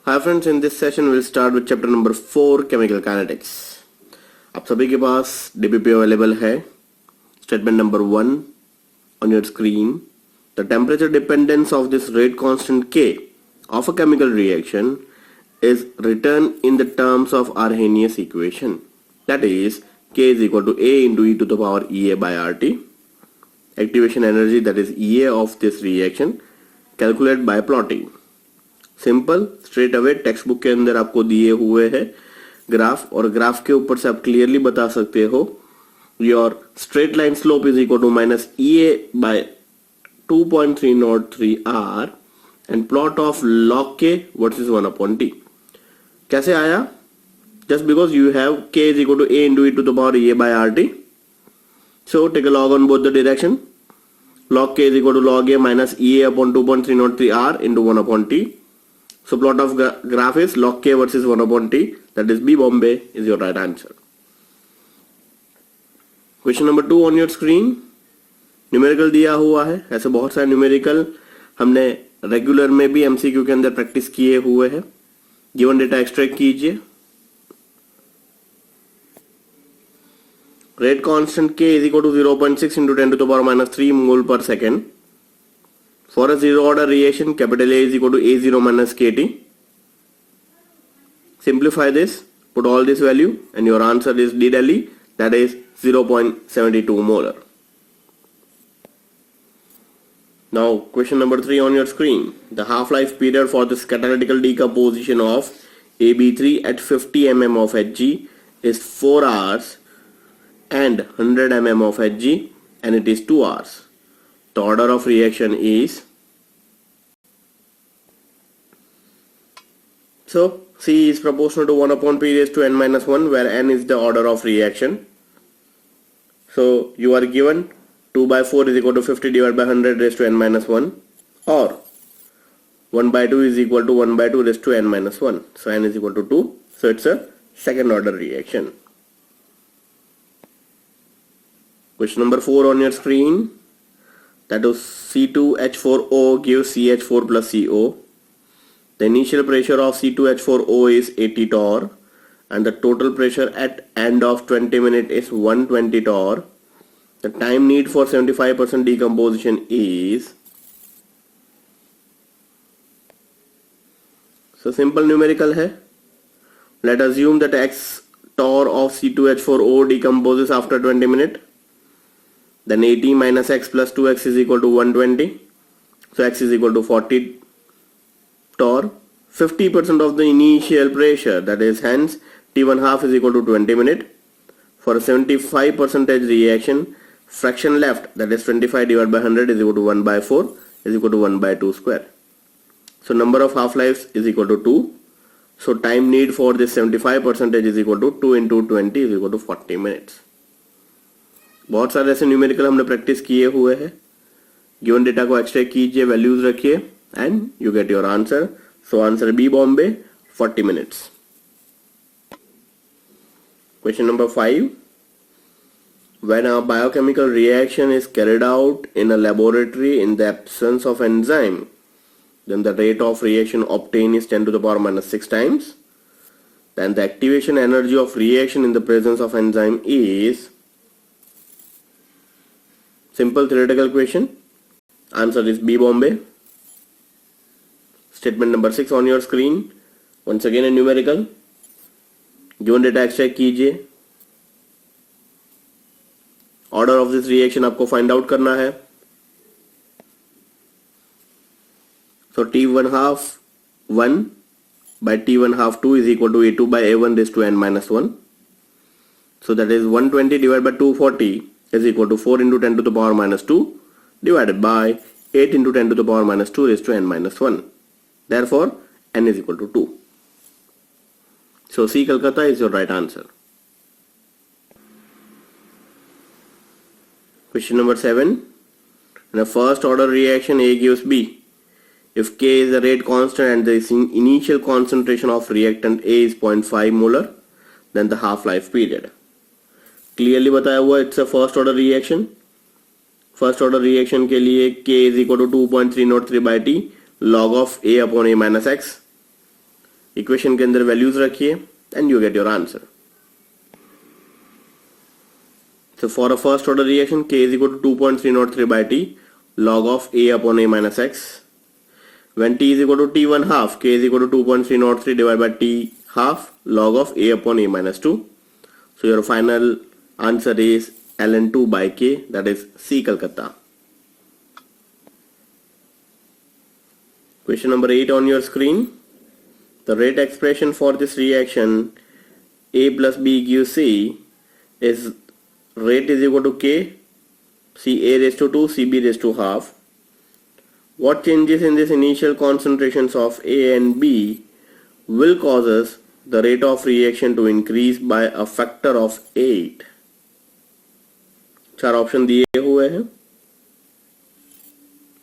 Hi friends, in this session we'll start with chapter number 4 chemical kinetics. आप सभी के पास DBP available है. Statement number 1 on your screen. The temperature dependence of this rate constant K of a chemical reaction is written in the terms of Arrhenius equation. That is, K is equal to A into e to the power EA by RT. Activation energy, that is EA of this reaction, calculate by plotting. Simple straight away text book के अंदर आपको दिए हुए हैं graph, और graph के ऊपर से आप क्लियरली बता सकते हो your straight line slope is equal to minus EA by 2.303 R and plot of log K versus 1/T. कैसे आया? Just because you have K is equal to A into e to the power EA by RT. So take a log on both the direction. log K is equal to log A minus EA upon 2.303 R into 1/T. So plot of graph is log K versus 1/T. That is B Bombay is your right answer. Question number 2 on your screen. Numerical दिया हुआ है. ऐसे बहुत सारे numerical हमने regular में भी MCQ के अंदर प्रैक्टिस किए हुए हैं. गिवन डेटा एक्सट्रैक्ट कीजिए. Rate constant K is equal to 0.6 into 10 to the power minus 3 mole per second. For a zero order reaction, capital A is equal to A0 minus KT. Simplify this, put all this value, and your answer is D Delhi, that is 0.72 molar. Now, question number 3 on your screen. The half-life period for this catalytical decomposition of AB3 at 50 mm of Hg is 4 hours and 100 mm of Hg, and it is 2 hours. The order of reaction is, so C is proportional to 1/P raised to n minus 1, where n is the order of reaction. So you are given 2 by 4 is equal to 50 divided by 100 raised to n minus 1, or 1 by 2 is equal to 1 by 2 raised to n minus 1. So n is equal to 2. So it's a second order reaction. Question number 4 on your screen. That is C2H4O gives CH4 plus CO. The initial pressure of C2H4O is 80 torr and the total pressure at end of 20 minutes is 120 torr. The time need for 75% decomposition is, so simple numerical है. Let us assume that X torr of C2H4O decomposes after 20 minutes. Then 80 minus X plus 2X is equal to 120. So X is equal to 40 torr. 50% of the initial pressure, that is hence T1 half is equal to 20 minutes. For a 75% reaction, fraction left, that is 25 divided by 100 is equal to 1 by 4 is equal to 1 by 2 square. So number of half-lives is equal to 2. So time need for this 75% is equal to 2 into 20 is equal to 40 minutes. बहुत सारे ऐसे numerical हमने practice किए हुए हैं. Given data को extract कीजिए, values रखिए, and you get your answer. So answer B Bombay 40 minutes. Question number 5. When a biochemical reaction is carried out in a laboratory in the absence of enzyme, then the rate of reaction obtained is 10 to the power minus 6 times. Then the activation energy of reaction in the presence of enzyme is, simple theoretical question. Answer is B Bombay. Statement number 6 on your screen. Once again a numerical. Given data extract कीजिए. Order of this reaction आपको find out करना है. So T1 half 1 by T1 half 2 is equal to A2 by A1 raised to n minus 1. So that is 120 divided by 240 is equal to 4 into 10 to the power minus 2 divided by 8 into 10 to the power minus 2 raised to n minus 1. Therefore, n is equal to 2. So C Calcutta is your right answer. Question number 7. In a first order reaction, A gives B. If K is the rate constant and the initial concentration of reactant A is 0.5 molar, then the half-life period. Clearly बताया हुआ it's a first order reaction. First order reaction के लिए K is equal to 2.303 by T log of A upon A minus X. Equation के अंदर values रखिए and you get your answer. So for a first order reaction, K is equal to 2.303 by T log of A upon A minus X. When T is equal to T1 half, K is equal to 2.303 divided by T half log of A upon A minus 2. So your final answer is ln2 by K, that is C, Calcutta. Question number 8 on your screen. The rate expression for this reaction A plus B gives C is rate is equal to K, CA raised to 2, CB raised to half. What changes in this initial concentrations of A and B will causes the rate of reaction to increase by a factor of 8? चार option दिए हुए हैं.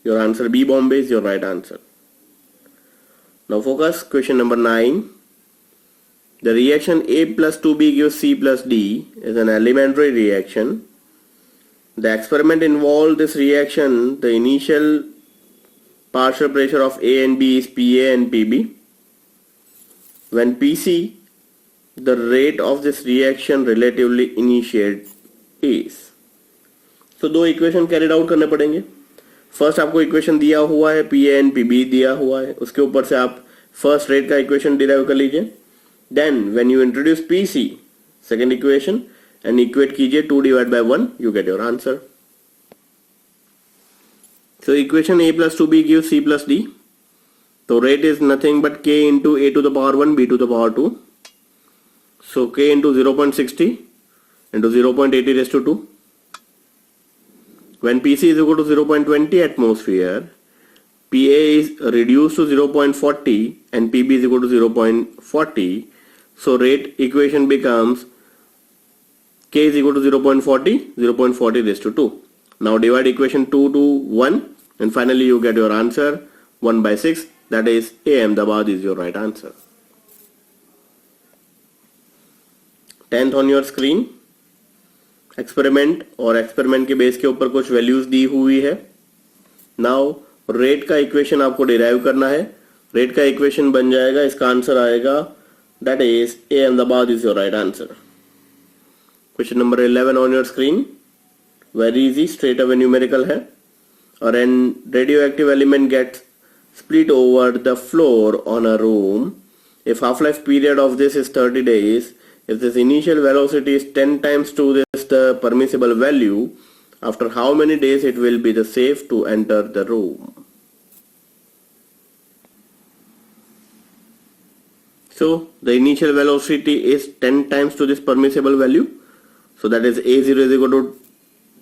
Your answer B, Bombay, is your right answer. Now focus. Question number 9. The reaction A plus 2B gives C plus D is an elementary reaction. The experiment involved this reaction. The initial partial pressure of A and B is PA and PB. When PC, the rate of this reaction relatively initiate is. तो दो equation carried out करने पड़ेंगे. First आपको equation दिया हुआ है, P A and P B दिया हुआ है, उसके ऊपर से आप फर्स्ट रेट का इक्वेशन डिराइव कर लीजिए. Then when you introduce P C, second equation, and equate कीजिए 2 divide by 1, you get your answer. So equation A plus 2B gives C plus D. तो rate is nothing but K into A to the power 1 B to the power 2. So K into 0.60 into 0.80 raised to 2. When PC is equal to 0.20 atmosphere, PA is reduced to 0.40 and PB is equal to 0.40. So rate equation becomes K is equal to 0.40, 0.40 raised to 2. Now divide equation 2 to 1 and finally you get your answer 1 by 6. That is A, Ahmedabad is your right answer. 10th on your screen. Experiment और experiment के base के ऊपर कुछ values दी हुई है. Now rate का equation आपको derive करना है. रेट का इक्वेशन बन जाएगा, इसका आंसर आएगा, that is A, Ahmedabad is your right answer. Question number 11 on your screen. Very easy, straight away numerical है. और an radioactive element gets split over the floor on a room. If half-life period of this is 30 days, if this initial velocity is 10 times to this the permissible value, after how many days it will be the safe to enter the room? So the initial velocity is 10 times to this permissible value. So that is A0 is equal to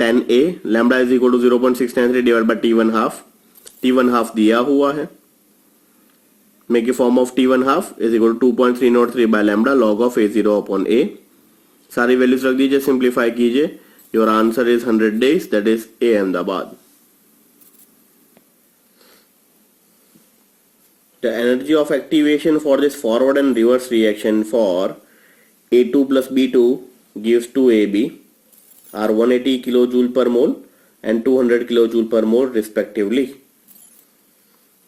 10A, lambda is equal to 0.693 divided by T1 half. T1 half दिया हुआ है. Make a form of T1 half is equal to 2.303 by lambda log of A0 upon A. सारी values रख दीजिए, simplify कीजिए. Your answer is 100 days, that is A, Ahmedabad. The energy of activation for this forward and reverse reaction for A2 plus B2 gives 2AB are 180 kilojoule per mole and 200 kilojoule per mole respectively.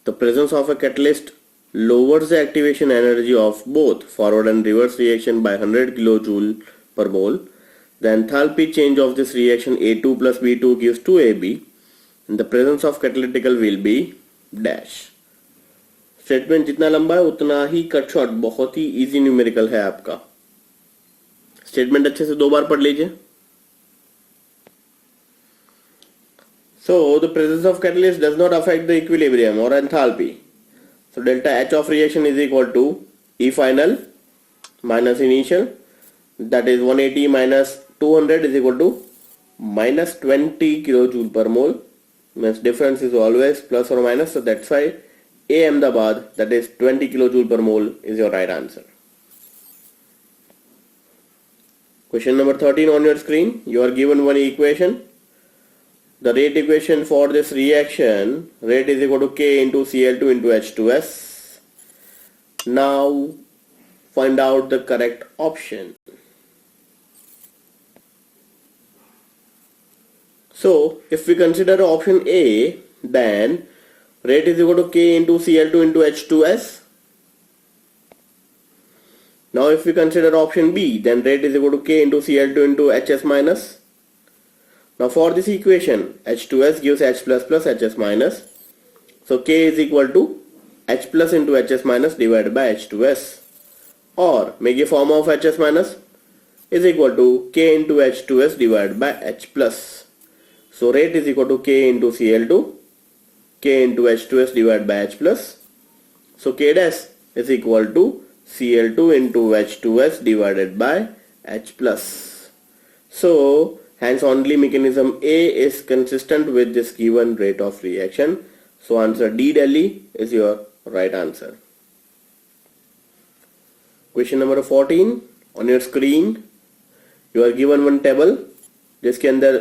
The presence of a catalyst lowers the activation energy of both forward and reverse reaction by 100 kilojoule per mole. The enthalpy change of this reaction A2 plus B2 gives 2AB and the presence of catalytical will be dash. Statement जितना लंबा है उतना ही cut short, बहुत ही easy numerical है आपका. Statement अच्छे से 2 बार पढ़ लीजिए. So the presence of catalyst does not affect the equilibrium or enthalpy. So delta H of reaction is equal to E final minus initial, that is 180 minus 200 is equal to minus 20 kilojoule per mole. Means difference is always plus or minus, so that's why A, Ahmedabad, that is 20 kilojoule per mole is your right answer. Question number 13 on your screen. You are given one equation. The rate equation for this reaction, rate is equal to K into Cl2 into H2S. Now find out the correct option. So if we consider option A, then rate is equal to K into Cl2 into H2S. Now if we consider option B, then rate is equal to K into Cl2 into HS minus. Now for this equation, H2S gives H plus plus HS minus. So K is equal to H plus into HS minus divided by H2S. Or make a form of HS minus is equal to K into H2S divided by H plus. So rate is equal to K into Cl2, K into H2S divided by H plus. So K dash is equal to Cl2 into H2S divided by H plus. So hence only mechanism A is consistent with this given rate of reaction. So answer D Delhi is your right answer. Question number 14 on your screen. You are given one table जिसके अंदर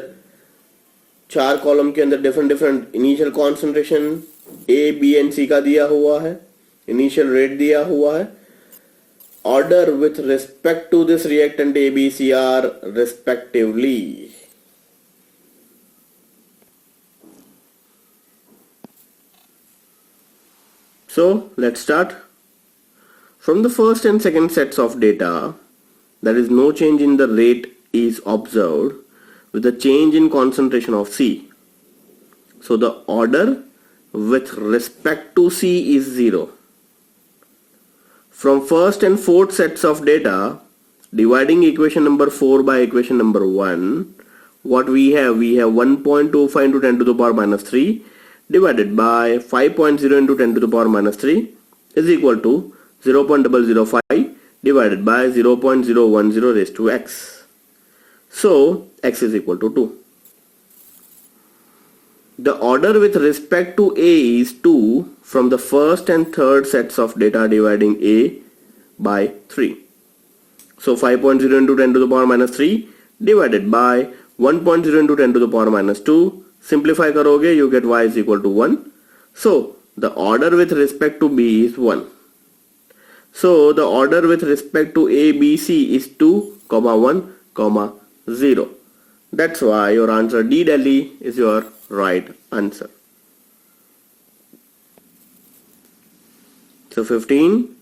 4 column के अंदर different initial concentration A, B and C का दिया हुआ है, initial rate दिया हुआ है. Order with respect to this reactant A, B, C are respectively. So let's start. From the first and second sets of data, there is no change in the rate is observed with a change in concentration of C. So the order with respect to C is 0. From first and fourth sets of data, dividing equation number 4 by equation number 1, what we have 1.25 into 10 to the power minus 3 divided by 5.0 into 10 to the power minus 3 is equal to 0.005 divided by 0.010 raised to x. So x is equal to 2. The order with respect to A is 2 from the first and third sets of data dividing A by 3. So 5.0 into 10 to the power minus 3 divided by 1.0 into 10 to the power minus 2. Simplify karoge, you get y is equal to 1. So the order with respect to B is 1. So the order with respect to A, B, C is 2, 1, 0. That's why your answer D Delhi is your right answer. So 15,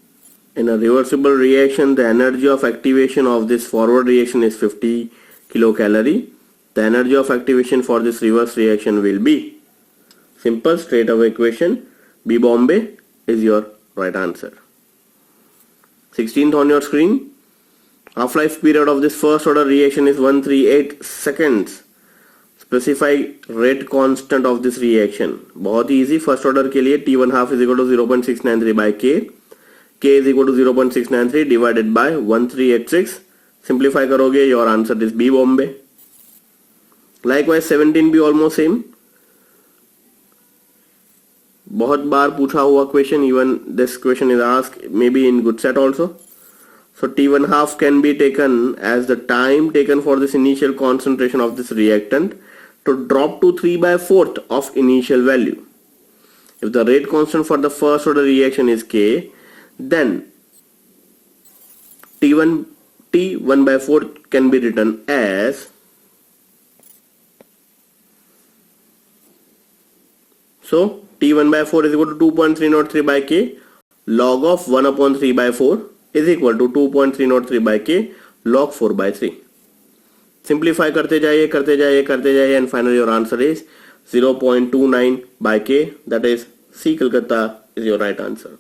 in a reversible reaction, the energy of activation of this forward reaction is 50 kilocalorie. The energy of activation for this reverse reaction will be simple straight away equation. B Bombay is your right answer. 16th on your screen. Half-life period of this first order reaction is 138 seconds. Specify rate constant of this reaction. बहुत ही easy. First order के लिए T1 half is equal to 0.693 by K. K is equal to 0.693 divided by 1386. Simplify करोगे, your answer is B Bombay. Likewise 17 भी almost same. बहुत बार पूछा हुआ question, even this question is asked maybe in good set also. So T1 half can be taken as the time taken for this initial concentration of this reactant to drop to 3 by 4th of initial value. If the rate constant for the first order reaction is K, then T1 by 4 can be written as, so T1 by 4 is equal to 2.303 by K log of 1 upon 3 by 4 is equal to 2.303 by K log 4 by 3. Simplify करते जाइए and finally your answer is 0.29 by K, that is C Calcutta is your right answer.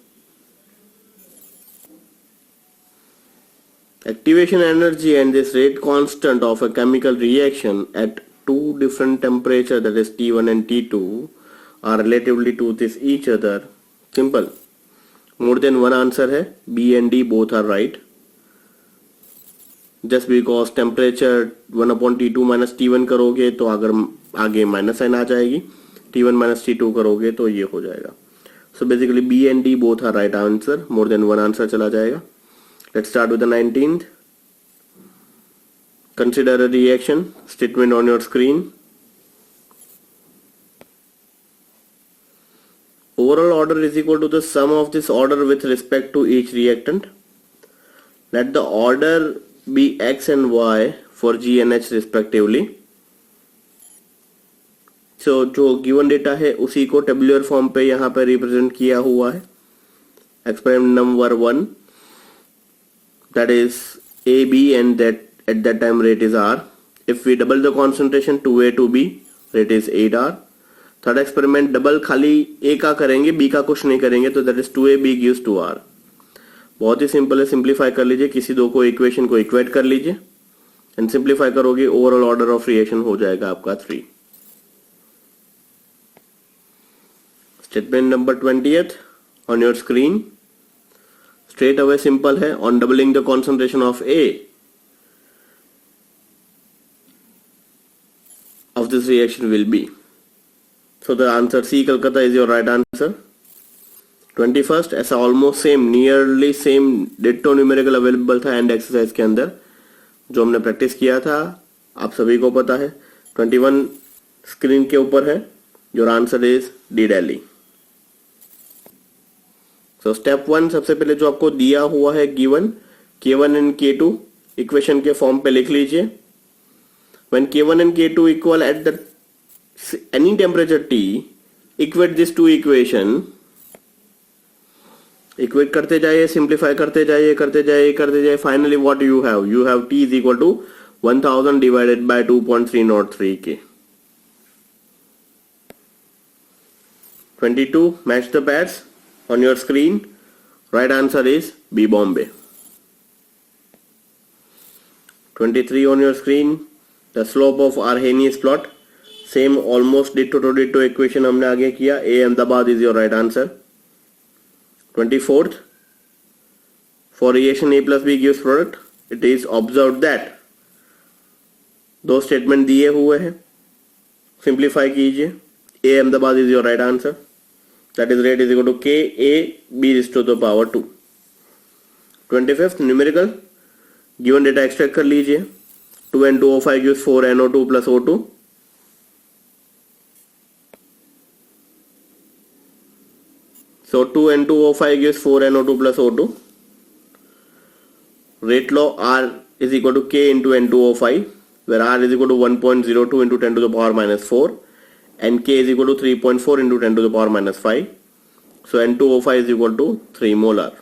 Activation energy and this rate constant of a chemical reaction at two different temperatures, that is T1 and T2, are relatively to this each other. Simple. More than one answer है. B and D both are right. Just because temperature 1 upon T2 minus T1 करोगे तो अगर आगे minus sign आ जाएगी, T1 minus T2 करोगे तो ये हो जाएगा. So basically B and D both are right answer. More than one answer चला जाएगा. Let's start with the 19th. Consider a reaction. Statement on your screen. Overall order is equal to the sum of this order with respect to each reactant. Let the order be X and Y for G and H respectively. So जो given data है उसी को tabular form पे यहाँ पे represent किया हुआ है. Experiment number 1. that is AB and that at that time rate is R. If we double the concentration 2A to B, rate is 8R. Third experiment double खाली A का करेंगे, B का कुछ नहीं करेंगे, तो that is 2A B gives 2R. बहुत ही simple है, सिंप्लीफाई कर लीजिए, किसी दो को इक्वेशन को इक्वेट कर लीजिए एंड सिंप्लीफाई करोगे, ओवरऑल ऑर्डर ऑफ रिएक्शन हो जाएगा आपका 3. Statement number 20th on your screen. Straight away simple है, on doubling the concentration of A of this reaction will be. So the answer C Calcutta is your right answer. 21st ऐसा almost same, nearly same ditto numerical available था and exercise के अंदर जो हमने practice किया था, आप सभी को पता है. 21 स्क्रीन के ऊपर है. Your answer is D Delhi. So step 1 सबसे पहले जो आपको दिया हुआ है given K1 and K2 equation के फॉर्म पे लिख लीजिए. When K1 and K2 equal at the any temperature T, equate these two equation. Equate करते जाइए, simplify करते जाइए. Finally, what you have? You have T is equal to 1000 divided by 2.303 K. 22. Match the pairs on your screen. Right answer is B Bombay. 23 on your screen. The slope of Arrhenius plot. Same almost ditto to ditto equation हमने आगे किया. A Ahmedabad is your right answer. 24th. For reaction A plus B gives product, it is observed that दो statement दिए हुए हैं, simplify कीजिए. A Ahmedabad is your right answer. That is rate is equal to K A B raised to the power 2. 25th numerical. Given data extract कर लीजिए. 2N2O5 gives 4NO2 plus O2. So 2N2O5 gives 4NO2 plus O2. Rate law R is equal to K into N2O5, where R is equal to 1.02 into 10 to the power minus 4 and K is equal to 3.4 into 10 to the power minus 5. So N2O5 is equal to 3 molar.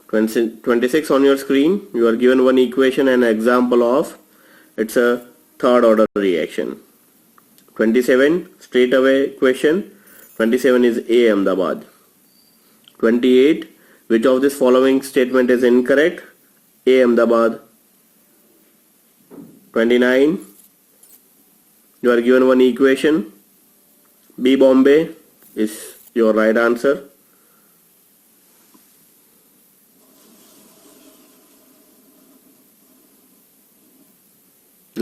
26 on your screen, you are given one equation and example of it's a third order reaction. 27 straight away question. 27 is A Ahmedabad. 28 which of this following statement is incorrect? A Ahmedabad. 29 you are given one equation. B Bombay is your right answer.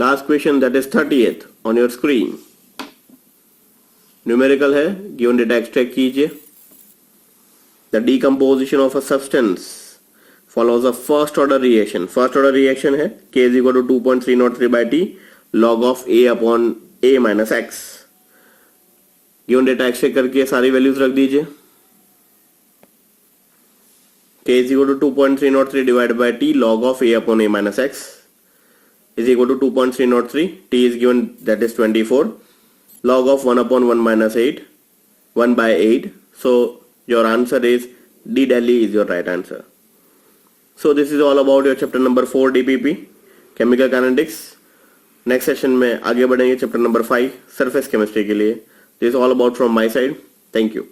Last question, that is 30th on your screen. Numerical है, given data extract कीजिए. The decomposition of a substance follows a first order reaction. First order reaction है K is equal to 2.303 by T log of A upon A minus X. Given data extract करके सारी values रख दीजिए. K is equal to 2.303 divided by T log of A upon A minus X is equal to 2.303. T is given, that is 24. Log of 1 upon 1 minus 8, 1 by 8. So your answer is D Delhi is your right answer. So this is all about your chapter number 4 DPP Chemical Kinetics. Next session में आगे बढ़ेंगे chapter number 5 Surface Chemistry के लिए. This is all about from my side. Thank you.